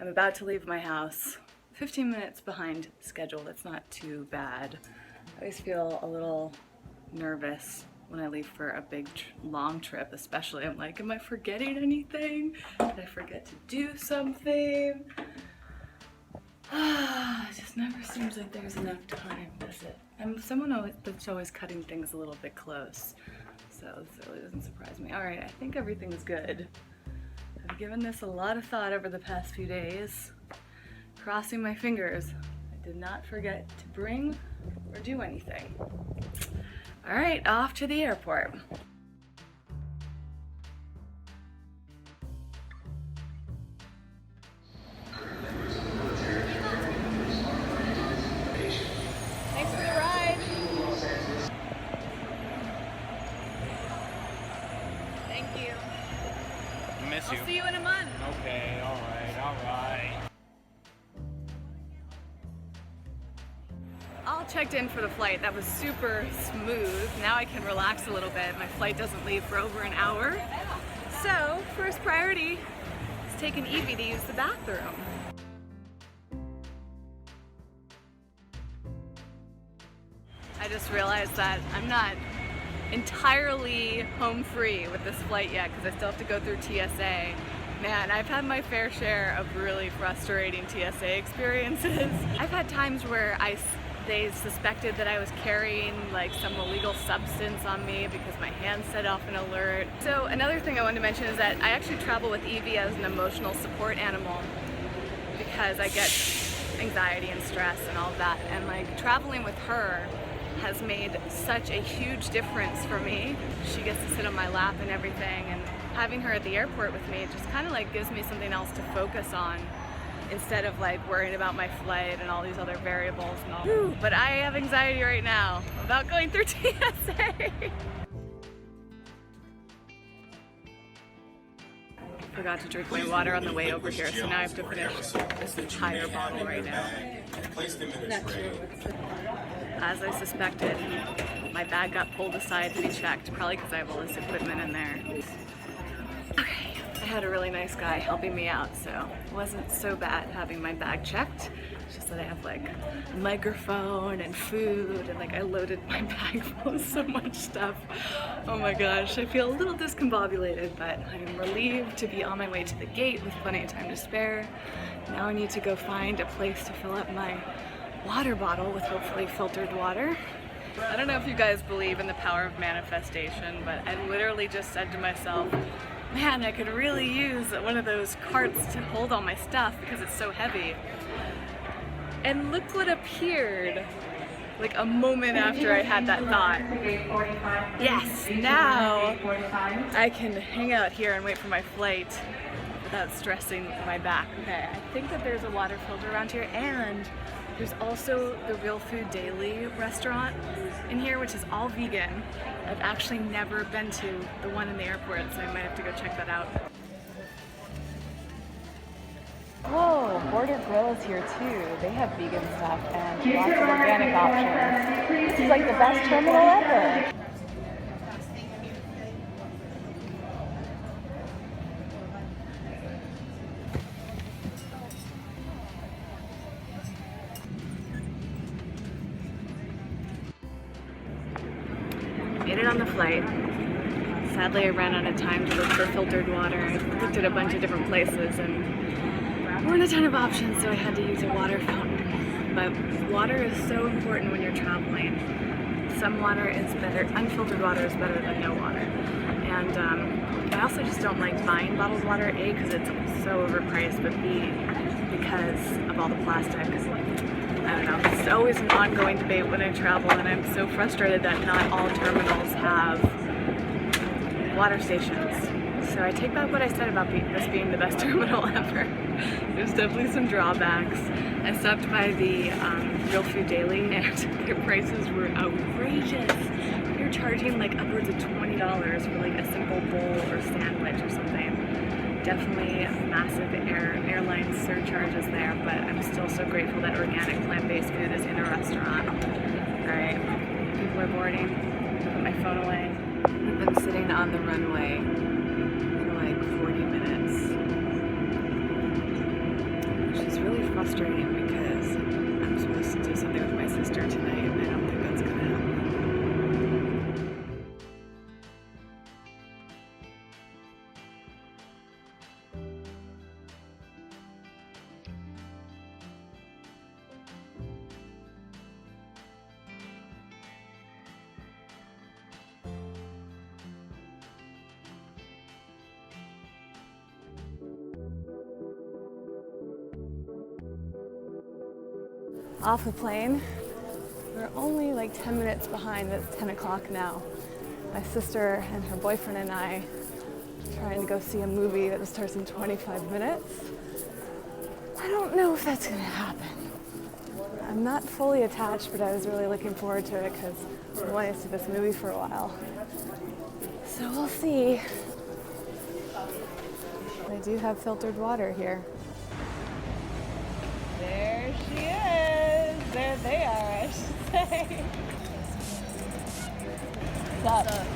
I'm about to leave my house 15 minutes behind schedule. That's not too bad. I always feel a little nervous when I leave for a big long trip, especially. I'm like, am I forgetting anything? Did I forget to do something? It just never seems like there's enough time, does it? I'm someone that's always cutting things a little bit close, so this really doesn't surprise me. All right, I think everything's good. I've given this a lot of thought over the past few days. Crossing my fingers, I did not forget to bring or do anything. All right, off to the airport. Thanks for the ride. Thank you. Miss you. I'll see you in a month. Okay, alright. All checked in for the flight. That was super smooth. Now I can relax a little bit. My flight doesn't leave for over an hour. So, first priority is taking Evie to use the bathroom. I just realized that I'm not entirely home free with this flight yet because I still have to go through TSA. Man, I've had my fair share of really frustrating TSA experiences. I've had times where they suspected that I was carrying like some illegal substance on me because my hand set off an alert. So another thing I wanted to mention is that I actually travel with Evie as an emotional support animal because I get anxiety and stress and all of that, and like traveling with her has made such a huge difference for me. She gets to sit on my lap and everything, and having her at the airport with me just kind of like gives me something else to focus on instead of like worrying about my flight and all these other variables and all. Whew, but I have anxiety right now about going through TSA. Forgot to drink my water on the way over here, so now I have to finish this entire bottle right now. Not true. As I suspected, my bag got pulled aside to be checked, probably because I have all this equipment in there. Okay, I had a really nice guy helping me out, so it wasn't so bad having my bag checked. It's just that I have like a microphone and food, and like I loaded my bag full of so much stuff. Oh my gosh, I feel a little discombobulated, but I'm relieved to be on my way to the gate with plenty of time to spare. Now I need to go find a place to fill up my water bottle with hopefully filtered water. I don't know if you guys believe in the power of manifestation, but I literally just said to myself, man, I could really use one of those carts to hold all my stuff because it's so heavy. And look what appeared like a moment after I had that thought. Yes, now I can hang out here and wait for my flight without stressing my back. Okay, I think that there's a water filter around here, and there's also the Real Food Daily restaurant in here, which is all vegan. I've actually never been to the one in the airport, so I might have to go check that out. Whoa, Border Grill is here too. They have vegan stuff and lots of organic options. This is like the best terminal ever. Made it on the flight. Sadly, I ran out of time to look for filtered water. I looked at a bunch of different places and there weren't a ton of options, so I had to use a water fountain. But water is so important when you're traveling. Some water is better, unfiltered water is better than no water. And I also just don't like buying bottled water, A, because it's so overpriced, but B, because of all the plastic. I don't know, it's always an ongoing debate when I travel, and I'm so frustrated that not all terminals have water stations. So I take back what I said about this being the best terminal ever. There's definitely some drawbacks. I stopped by the Real Food Daily, and their prices were outrageous. They're charging like upwards of $20 for like a simple bowl or sandwich or something. Definitely massive airline surcharges there, but I'm still so grateful that organic plant-based food is in a restaurant. Alright, people are boarding. Put my phone away. I've been sitting on the runway for like 40 minutes. off the plane. We're only like 10 minutes behind. It's 10 o'clock now. My sister and her boyfriend and I are trying to go see a movie that starts in 25 minutes. I don't know if that's gonna happen. I'm not fully attached, but I was really looking forward to it because I wanted to see this movie for a while. So we'll see. I do have filtered water here. There she is. There they are, I should say. What's up?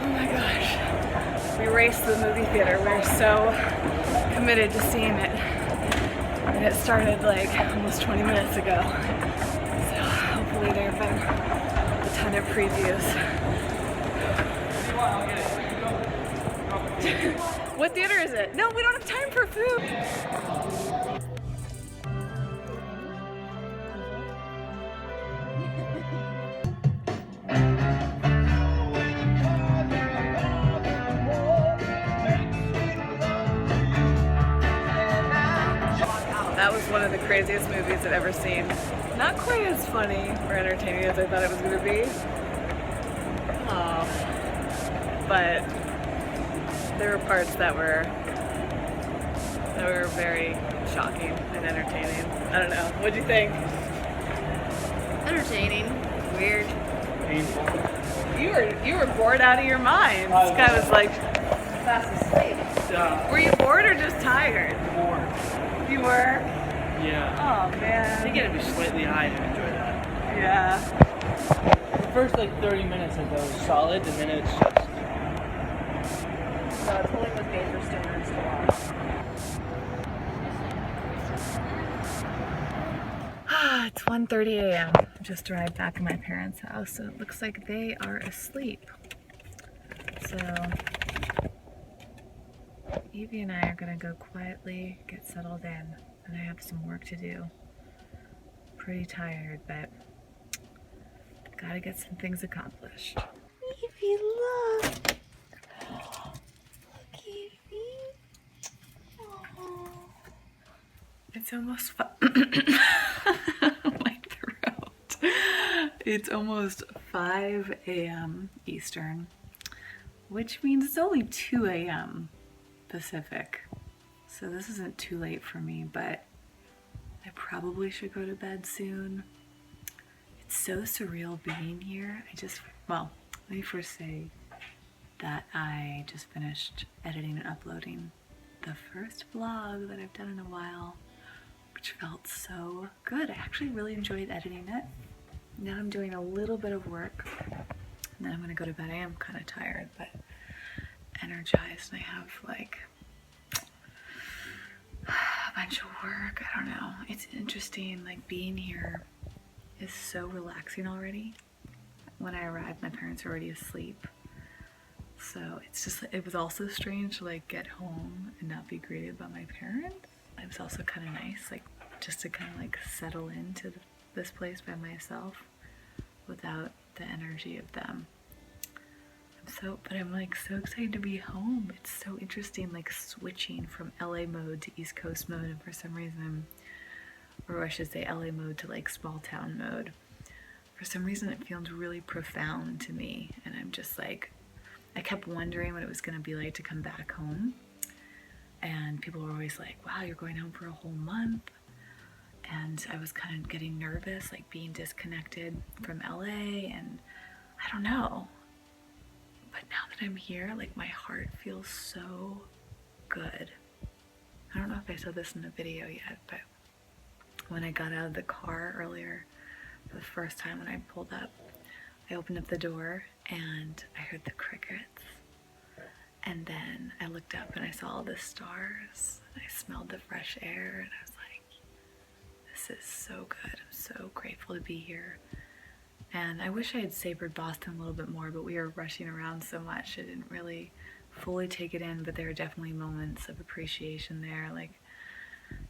Oh my gosh. We raced to the movie theater. We're so committed to seeing it. And it started like almost 20 minutes ago. So hopefully there have been a ton of previews. What theater is it? No, we don't have time for food. That was one of the craziest movies I've ever seen. Not quite as funny or entertaining as I thought it was going to be. But there were parts that were very shocking and entertaining. I don't know. What'd you think? Entertaining. Weird. Painful. You were bored out of your mind. This guy was like fast asleep. Were you bored or just tired? Bored. You were? Yeah. Oh man. You gotta be slightly high to enjoy that. Yeah. The first like 30 minutes of those solid, and then it's just. So it totally was made for stoners to watch. It's 1:30 a.m. Just arrived back in my parents' house, so it looks like they are asleep. So Evie and I are gonna go quietly get settled in, and I have some work to do. Pretty tired, but gotta get some things accomplished. Evie, look! Look, Evie. Aww. It's almost my throat. It's almost 5 a.m. Eastern, which means it's only 2 a.m. Pacific. So this isn't too late for me, but I probably should go to bed soon. It's so surreal being here. Well, let me first say that I just finished editing and uploading the first vlog that I've done in a while, which felt so good. I actually really enjoyed editing it. Now I'm doing a little bit of work, and then I'm gonna go to bed. I am kind of tired, but energized, and I have like a bunch of work. I don't know. It's interesting, like being here is so relaxing already. When I arrived, my parents were already asleep. So it's just, it was also strange to like get home and not be greeted by my parents. It was also kind of nice, like just to kind of like settle into this place by myself without the energy of them. But I'm like so excited to be home. It's so interesting, like switching from LA mode to East Coast mode, and for some reason, or I should say LA mode to like small town mode. For some reason it feels really profound to me, and I'm just like, I kept wondering what it was going to be like to come back home, and people were always like, wow, you're going home for a whole month, and I was kind of getting nervous, like being disconnected from LA, and I don't know. But now that I'm here, like my heart feels so good. I don't know if I said this in the video yet, but when I got out of the car earlier, for the first time when I pulled up, I opened up the door and I heard the crickets. And then I looked up and I saw all the stars. And I smelled the fresh air, and I was like, this is so good. I'm so grateful to be here. And I wish I had savored Boston a little bit more, but we were rushing around so much I didn't really fully take it in, but there are definitely moments of appreciation there, like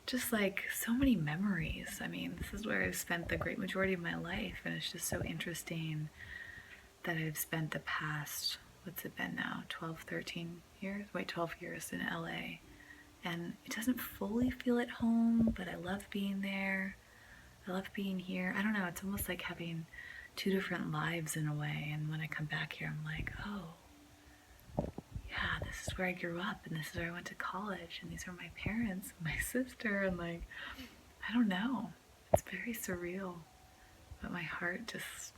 just like so many memories. I mean, this is where I've spent the great majority of my life, and it's just so interesting that I've spent the past what's it been now, 12, 13 years? Wait, 12 years in LA. And it doesn't fully feel at home, but I love being there. I love being here. I don't know, it's almost like having two different lives in a way. And when I come back here, I'm like, oh, yeah, this is where I grew up, and this is where I went to college, and these are my parents, and my sister, and like, I don't know. It's very surreal, but my heart just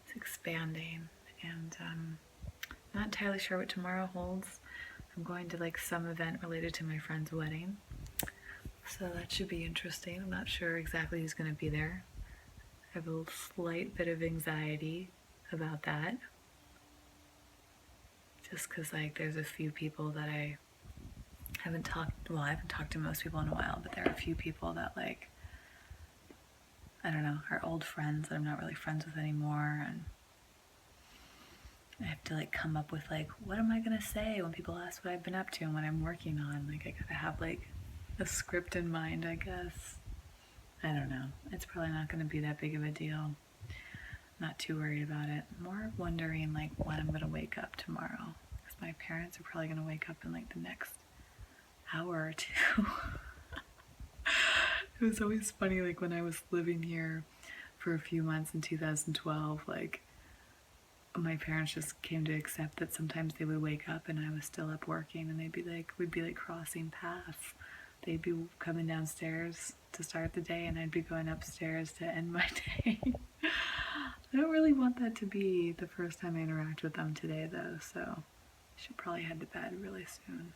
is expanding, and I'm not entirely sure what tomorrow holds. I'm going to like some event related to my friend's wedding, so that should be interesting. I'm not sure exactly who's going to be there. I have a slight bit of anxiety about that, just because like there's a few people that I haven't talked to most people in a while, but there are a few people that like, I don't know, are old friends that I'm not really friends with anymore, and I have to like come up with like, what am I gonna say when people ask what I've been up to and what I'm working on? Like, I gotta have like a script in mind, I guess. I don't know. It's probably not gonna be that big of a deal. Not too worried about it. More wondering like when I'm gonna wake up tomorrow, because my parents are probably gonna wake up in like the next hour or two. It was always funny, like when I was living here for a few months in 2012, like my parents just came to accept that sometimes they would wake up and I was still up working, and we'd be like crossing paths. They'd be coming downstairs to start the day, and I'd be going upstairs to end my day. I don't really want that to be the first time I interact with them today, though, so I should probably head to bed really soon.